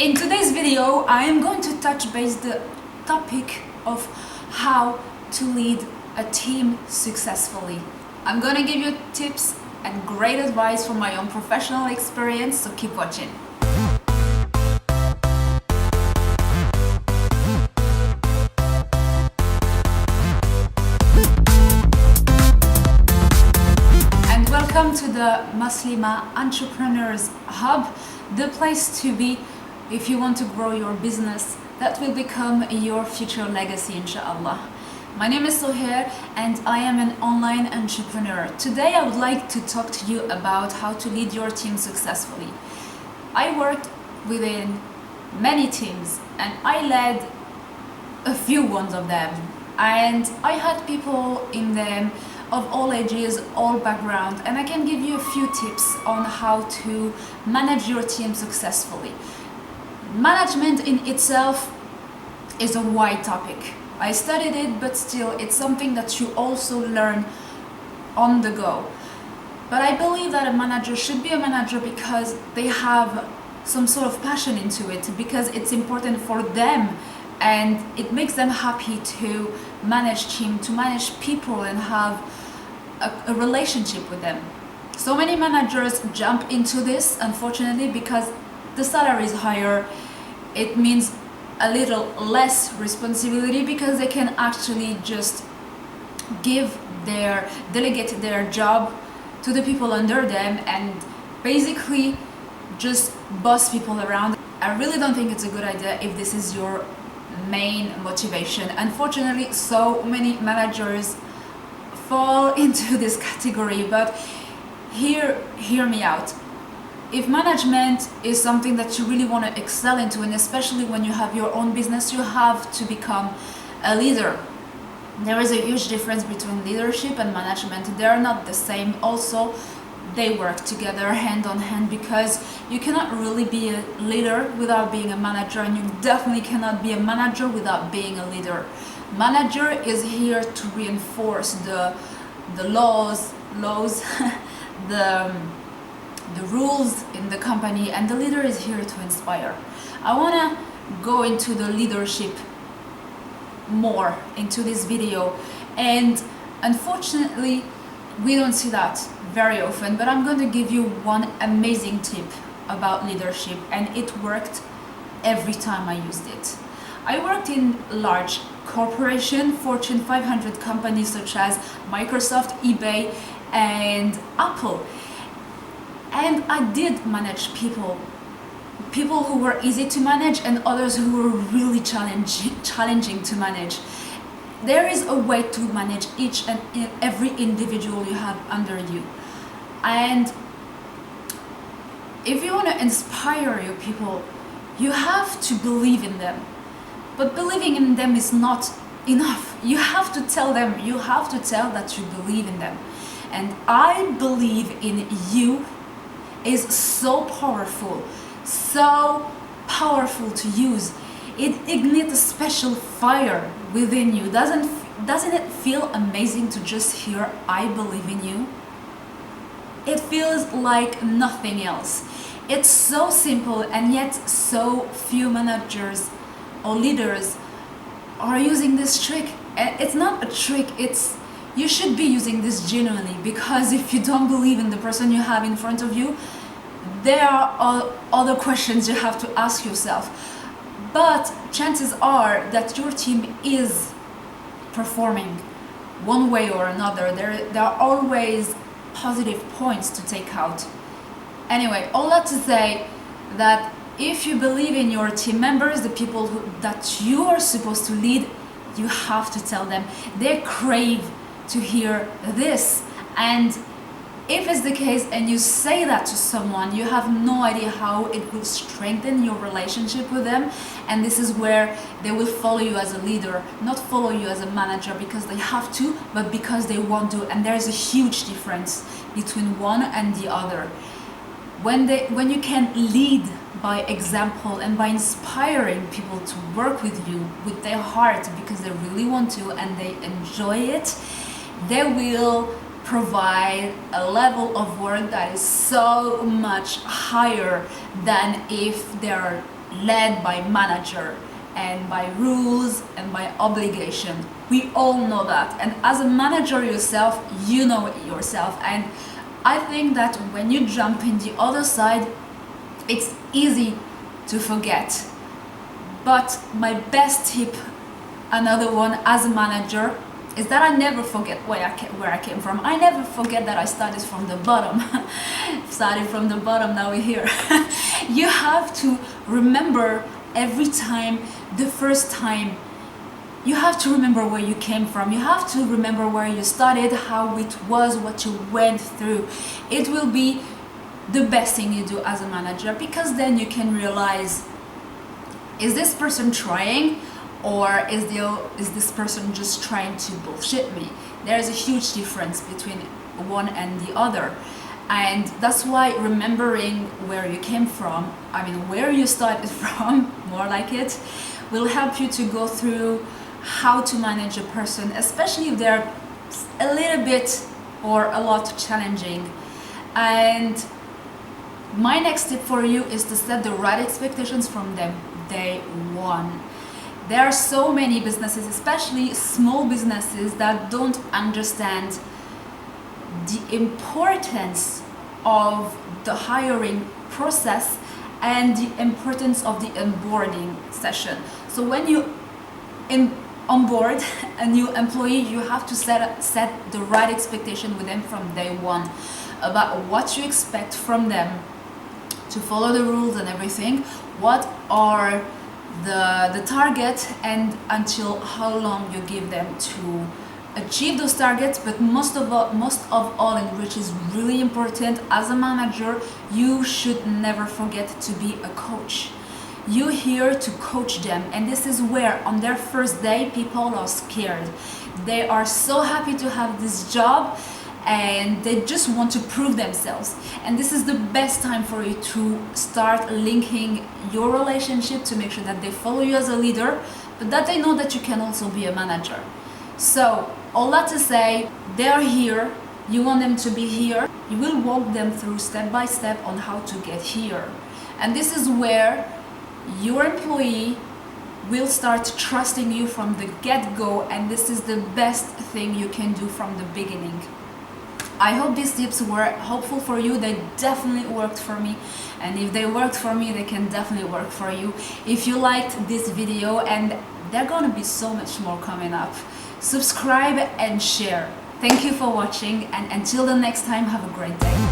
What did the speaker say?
In today's video, I am going to touch base the topic of how to lead a team successfully. I'm going to give you tips and great advice from my own professional experience, so keep watching. And welcome to the Muslima Entrepreneurs Hub, the place to be if you want to grow your business that will become your future legacy, inshallah. My name is Soher and I am an online entrepreneur. Today I would like to talk to you about how to lead your team successfully. I worked within many teams and I led a few ones of them, and I had people in them of all ages, all background, and I can give you a few tips on how to manage your team successfully. Management in itself is a wide topic. I studied it, but still it's something that you also learn on the go. But I believe that a manager should be a manager because they have some sort of passion into it, because it's important for them and it makes them happy to manage team, to manage people and have a relationship with them. So many managers jump into this, unfortunately, because the salary is higher. It means a little less responsibility because they can actually just delegate their job to the people under them and basically just boss people around. I really don't think it's a good idea if this is your main motivation. Unfortunately, so many managers fall into this category, but hear me out. If management is something that you really want to excel into, and especially when you have your own business, you have to become a leader. There is a huge difference between leadership and management. They are not the same. Also, they work together hand on hand, because you cannot really be a leader without being a manager, and you definitely cannot be a manager without being a leader. Manager is here to reinforce the laws, the rules in the company, and the leader is here to inspire. I want to go into the leadership more into this video, and unfortunately we don't see that very often, but I'm going to give you one amazing tip about leadership, and it worked every time I used it. I worked in large corporation, Fortune 500 companies such as Microsoft, eBay and Apple. And I did manage people who were easy to manage and others who were really challenging to manage. There is a way to manage each and every individual you have under you. And if you want to inspire your people, you have to believe in them. But believing in them is not enough. You have to tell them, you have to tell that you believe in them. And I believe in you is so powerful to use. It ignites a special fire within you. Doesn't it feel amazing to just hear I believe in you? It feels like nothing else. It's so simple, and yet so few managers or leaders are using this trick. And it's not a trick, you should be using this genuinely, because if you don't believe in the person you have in front of you, there are other questions you have to ask yourself. But chances are that your team is performing one way or another. There are always positive points to take out. Anyway, all that to say that if you believe in your team members, the people that you are supposed to lead, you have to tell them. They crave to hear this, and if it's the case and you say that to someone, you have no idea how it will strengthen your relationship with them. And this is where they will follow you as a leader, not follow you as a manager because they have to, but because they want to. And there's a huge difference between one and the other. When you can lead by example and by inspiring people to work with you with their heart because they really want to and they enjoy it, they will provide a level of work that is so much higher than if they're led by manager and by rules and by obligation. We all know that, and as a manager yourself, you know it yourself. And I think that when you jump in the other side, it's easy to forget. But my best tip, another one as a manager, is that I never forget where I came from. I never forget that I started from the bottom. Started from the bottom, now we're here. You have to remember every time, the first time, you have to remember where you came from. You have to remember where you started, how it was, what you went through. It will be the best thing you do as a manager, because then you can realize, is this person trying, or is this person just trying to bullshit me? There's a huge difference between one and the other. And that's why remembering where you came from, I mean where you started from, more like it, will help you to go through how to manage a person, especially if they're a little bit or a lot challenging. And my next tip for you is to set the right expectations from them day one. There are so many businesses, especially small businesses, that don't understand the importance of the hiring process and the importance of the onboarding session. So when you onboard a new employee, you have to set the right expectation with them from day one about what you expect from them, to follow the rules and everything, what are the target, and until how long you give them to achieve those targets. But most of all, and which is really important as a manager, you should never forget to be a coach. You're here to coach them, and this is where on their first day people are scared. They are so happy to have this job and they just want to prove themselves, and this is the best time for you to start linking your relationship to make sure that they follow you as a leader, but that they know that you can also be a manager. So all that to say, they are here, you want them to be here, you will walk them through step by step on how to get here. And this is where your employee will start trusting you from the get-go, and this is the best thing you can do from the beginning. I hope these tips were helpful for you. They definitely worked for me, and if they worked for me, they can definitely work for you. If you liked this video, and there are gonna be so much more coming up, subscribe and share. Thank you for watching, and until the next time, have a great day.